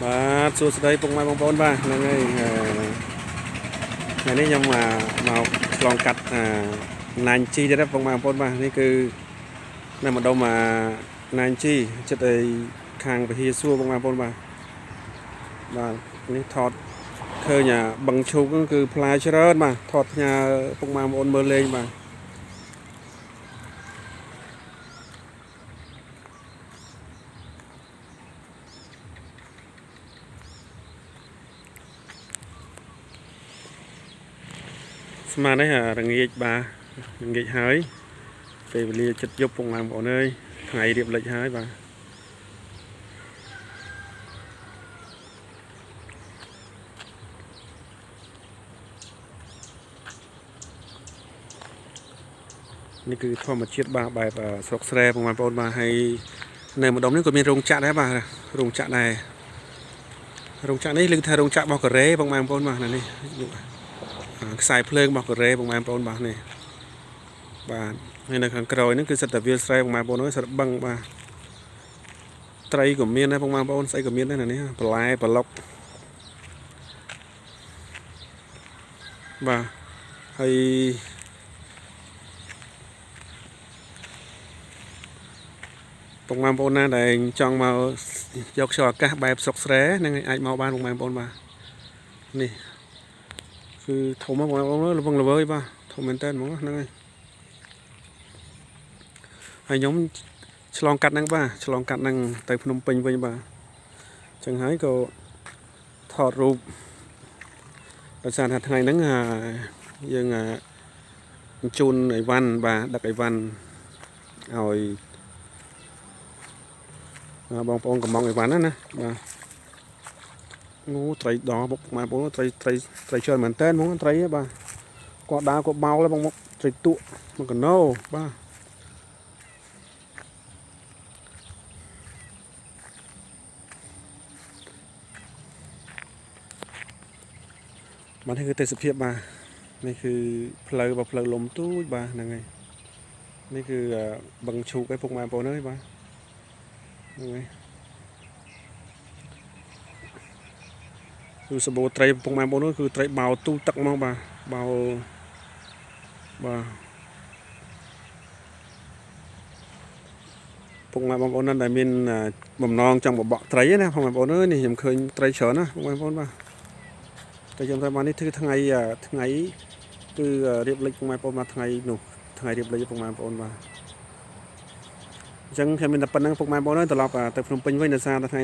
បាទសួស្តីពុកម៉ែបងប្អូនបាទហ្នឹងហើយថ្ងៃនេះខ្ញុំមកឆ្លងកាត់ណាញ់ជីទៀតណាពុកម៉ែបងប្អូនបាទនេះគឺនៅម្ដុំណាញ់ជីចិត្តឯខាងវិហារសួរពុកម៉ែបងប្អូនបាទនេះថតឃើញបឹងឈូកគឺផ្លែច្រើនបាទថតផ្ញើពុកម៉ែបងប្អូនមើលលេងបាទស្មាននេះរងាចបាទរងាចហើយពេលវេលាចិត្តយប់ពុកម៉ែបងប្អូនអើយថ្ងៃរៀបលិចហើយបាទនេះគឺធម្មជាតិបាទបែបស្រុកស្រែបងប្អូនបាទហើយនៅម្ដុំនេះក៏មានរោងចក្រដែរបាទរោងចក្រដែររោងចក្រនេះលើកថារោងចក្ររបស់កូរ៉េបងប្អូនបាទនេះខ្សែភ្លើងរបស់កូរ៉េបងប្អូនបាទនេះបាទហើយនៅខាងក្រោយហ្នឹងគឺសិតតែវាលស្រែបងប្អូនអើយសិតបឹងបាទត្រីក៏មានដែរបងប្អូនស្អីក៏មានដែរនេះបន្លែប្លុកបាទហើយបងប្អូនណាដែលចង់មកយកខ្យល់អាកាសបែបស្រុកស្រែហ្នឹងអាចមកបានបងប្អូនបាទនេះគឺធំបងប្អូនលវងល្វើយបាទធំមែនតើហ្មងហ្នឹងហើយខ្ញុំឆ្លងកាត់ហ្នឹងបាទឆ្លងកាត់ហ្នឹងទៅភ្នំពេញវិញបាទអញ្ចឹងហើយក៏ថតរូបដោយសារថាថ្ងៃហ្នឹងយើងជូនអីវ៉ាន់បាទដឹកអីវ៉ាន់ឲ្យបងប្អូនកំងអីវ៉ាន់ណាបាទអូត្រីដល់បងប្អូនត្រីច្រើនមែនតើហ្មងត្រីបាទគាត់ដើរគាត់បោលបងមកត្រីទក់មកកណោបាទនេះគឺទេសភាពបាទនេះគឺផ្លូវផ្លូវលំទូចបាទហ្នឹងហើយនេះគឺបឹងឈូកឯពុកម៉ែបងប្អូនអើយបាទហ្នឹងហើយគឺសបោត្រីពុកម៉ែបងប្អូនគឺត្រីបោទូទឹកហ្មងបាទបោបាទពុកម៉ែបងប្អូនដែលមានបំណងចង់បបកត្រីណាពុកម៉ែបងប្អូនអើយនេះខ្ញុំឃើញត្រីច្រើនណាពុកម៉ែបងប្អូនបាទតែខ្ញុំថាបាននេះគឺថ្ងៃគឺរៀបលិចពុកម៉ែបងប្អូនមកថ្ងៃនោះថ្ងៃរៀបលិចពុកម៉ែបងប្អូនបាទអញ្ចឹងខ្ញុំមានតែប៉ុណ្្នឹងពុកម៉ែបងប្អូនត្រឡប់ទៅភ្នំពេញវិញដោយសារតែថ្ងៃ